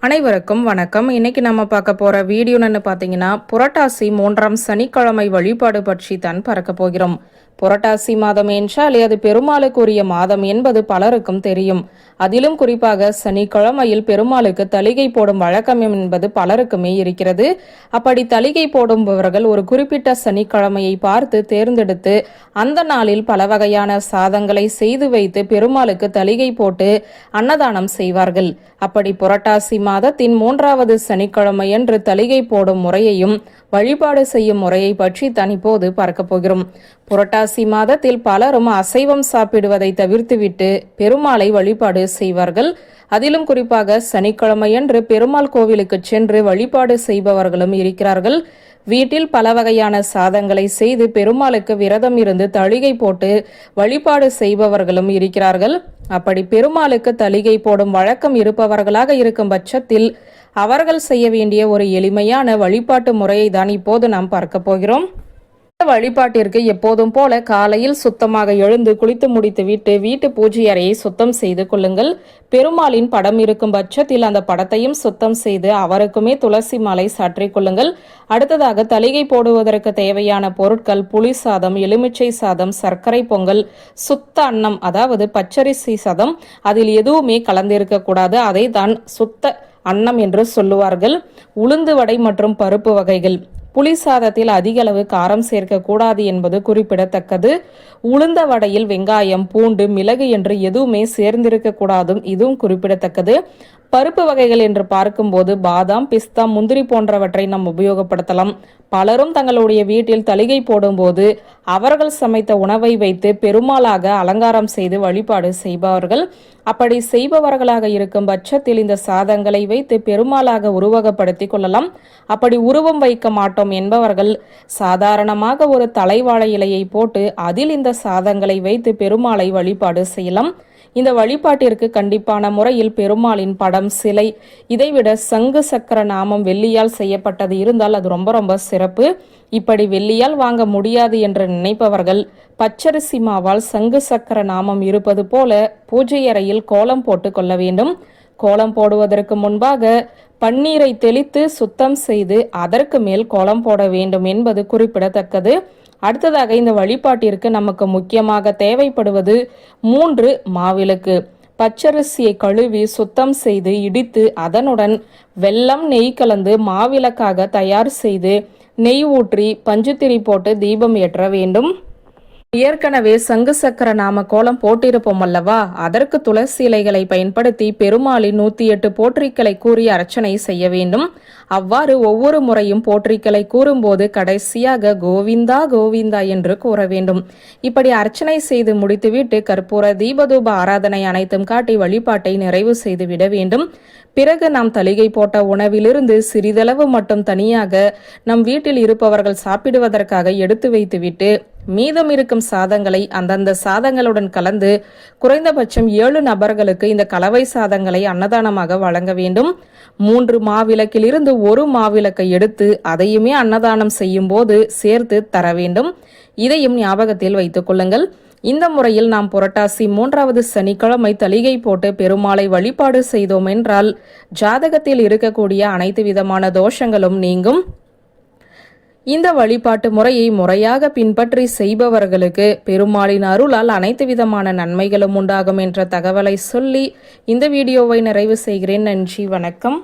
அனைவருக்கும் வணக்கம். இன்னைக்கு நம்ம பார்க்க போற வீடியோன்னு பார்த்தீங்கன்னா, புரட்டாசி 3ஆம் சனிக்கிழமை வழிபாடு பற்றி தான் பார்க்க போகிறோம். புரட்டாசி மாதம் என்றால் அது பெருமாளுக்குரிய மாதம் என்பது பலருக்கும் தெரியும். அதிலும் குறிப்பாக சனிக்கிழமையில் பெருமாளுக்கு தளிகை போடும் வழக்கம் என்பது பலருக்குமே இருக்கிறது. அப்படி தளிகை போடுபவர்கள் ஒரு குறிப்பிட்ட சனிக்கிழமையை பார்த்து தேர்ந்தெடுத்து அந்த நாளில் பல வகையான சாதங்களை செய்து வைத்து பெருமாளுக்கு தளிகை போட்டு அன்னதானம் செய்வார்கள். அப்படி புரட்டாசி மாதத்தின் 3வது சனிக்கிழமையன்று தளிகை போடும் முறையையும் வழிபாடு செய்யும் முறையை பற்றி தான் இப்போது பார்க்க போகிறோம். புரட்டாசி மாதத்தில் பலரும் அசைவம் சாப்பிடுவதை தவிர்த்துவிட்டு பெருமாளை வழிபாடு செய்வார்கள். அதிலும் குறிப்பாக சனிக்கிழமையன்று பெருமாள் கோவிலுக்கு சென்று வழிபாடு செய்பவர்களும் இருக்கிறார்கள். வீட்டில் பல வகையான சாதங்களை செய்து பெருமாளுக்கு விரதம் இருந்து தளிகை போட்டு வழிபாடு செய்பவர்களும் இருக்கிறார்கள். அப்படி பெருமாளுக்கு தளிகை போடும் வழக்கம் இருப்பவர்களாக இருக்கும் பட்சத்தில் அவர்கள் செய்ய வேண்டிய ஒரு எளிமையான வழிபாட்டு முறையை தான் இப்போது நாம் பார்க்க போகிறோம். வழிபாட்டிற்கு எப்போதும் போல காலையில் சுத்தமாக எழுந்து குளித்து முடித்து விட்டு வீட்டு பூஜை அறையை சுத்தம் செய்து கொள்ளுங்கள். பெருமாளின் படம் இருக்கும் பட்சத்தில் அந்த படத்தையும் சுத்தம் செய்து அவருக்குமே துளசி மாலை சாற்றிக் கொள்ளுங்கள். அடுத்ததாக தளிகை போடுவதற்கு தேவையான பொருட்கள் புளி சாதம், எலுமிச்சை சாதம், சர்க்கரை பொங்கல், சுத்த அன்னம் அதாவது பச்சரிசி சாதம், அதில் எதுவுமே கலந்திருக்க கூடாது. அதை தான் சுத்த அன்னம் என்று சொல்லுவார்கள். உளுந்து வடை மற்றும் பருப்பு வகைகள். புளி சாதத்தில் அதிக அளவு காரம் சேர்க்க கூடாது என்பது குறிப்பிடத்தக்கது. உளுந்த வடையில் வெங்காயம், பூண்டு, மிளகு என்று எதுவுமே சேர்ந்திருக்க கூடாதும் இதுவும் குறிப்பிடத்தக்கது. பருப்பு வகைகள் என்று பார்க்கும்போது பாதாம், பிஸ்தா, முந்திரி போன்றவற்றை நாம் உபயோகப்படுத்தலாம். பலரும் தங்களுடைய வீட்டில் தளிகை போடும்போது அவர்கள் சமைத்த உணவை வைத்து பெருமாளாக அலங்காரம் செய்து வழிபாடு செய்பவர்கள். அப்படி செய்பவர்களாக இருக்கும் பட்சத்தில் இந்த சாதங்களை வைத்து பெருமாளாக உருவகப்படுத்திக் கொள்ளலாம். அப்படி உருவம் வைக்க மாட்டோம் என்பவர்கள் சாதாரணமாக ஒரு தலைவாழை இலையை போட்டு அதில் இந்த சாதங்களை வைத்து பெருமாளை வழிபாடு செய்யலாம். இந்த வழிபாட்டிற்கு கண்டிப்பான முறையில் பெருமாளின் படம், சிலை, இதைவிட சங்கு சக்கர நாமம் வெள்ளியால் செய்யப்பட்டது இருந்தால் அது ரொம்ப ரொம்ப சிறப்பு. இப்படி வெள்ளியால் வாங்க முடியாது என்று நினைப்பவர்கள் பச்சரிசி மாவால் சங்கு சக்கர நாமம் இருப்பது போல பூஜை அறையில் கோலம் போட்டு கொள்ள வேண்டும். கோலம் போடுவதற்கு முன்பாக பன்னீரை தெளித்து சுத்தம் செய்து அதற்கு மேல் கோலம் போட வேண்டும் என்பது குறிப்பிடத்தக்கது. அடுத்ததாக இந்த வழிபாட்டிற்கு நமக்கு முக்கியமாக தேவைப்படுவது 3 மாவிளக்கு. பச்சரிசியை கழுவி சுத்தம் செய்து இடித்து அதனுடன் வெல்லம், நெய் கலந்து மாவிளக்காக தயார் செய்து நெய் ஊற்றி பஞ்சுத்திரி போட்டு தீபம் ஏற்ற வேண்டும். ஏற்கனவே சங்கு சக்கர நாம கோலம் போட்டிருப்போம் அல்லவா, அதற்கு துளசி இலைகளை பயன்படுத்தி பெருமாளின் 108 போற்றிக்களை கூறி அர்ச்சனை செய்ய வேண்டும். அவ்வாறு ஒவ்வொரு முறையும் போற்றிக்களை கூறும்போது கடைசியாக கோவிந்தா கோவிந்தா என்று கூற வேண்டும். இப்படி அர்ச்சனை செய்து முடித்துவிட்டு கற்பூர தீபதூப ஆராதனை அனைத்தும் காட்டி வழிபாட்டை நிறைவு செய்து விட வேண்டும். பிறகு நாம் தளிகை போட்ட உணவிலிருந்து சிறிதளவு மட்டும் தனியாக நம் வீட்டில் இருப்பவர்கள் சாப்பிடுவதற்காக எடுத்து வைத்துவிட்டு மீதம் இருக்கும் சாதங்களை அந்தந்த சாதங்களுடன் கலந்து குறைந்தபட்சம் 7 நபர்களுக்கு இந்த கலவை சாதங்களை அன்னதானமாக வழங்க வேண்டும். 3 மாவிளக்கில் இருந்து 1 மாவிளக்கை எடுத்து அதையுமே அன்னதானம் செய்யும் போது சேர்த்து தர வேண்டும். இதையும் ஞாபகத்தில் வைத்துக் கொள்ளுங்கள். இந்த முறையில் நாம் புரட்டாசி 3வது சனிக்கிழமை தளிகை போட்டு பெருமாளை வழிபாடு செய்தோம் என்றால் ஜாதகத்தில் இருக்கக்கூடிய அனைத்து விதமான தோஷங்களும் நீங்கும். இந்த வழிபாட்டு முறையை முறையாக பின்பற்றி செய்பவர்களுக்கு பெருமாளின் அருளால் அனைத்து விதமான நன்மைகளும் உண்டாகும் என்ற தகவலை சொல்லி இந்த வீடியோவை நிறைவு செய்கிறேன். நன்றி, வணக்கம்.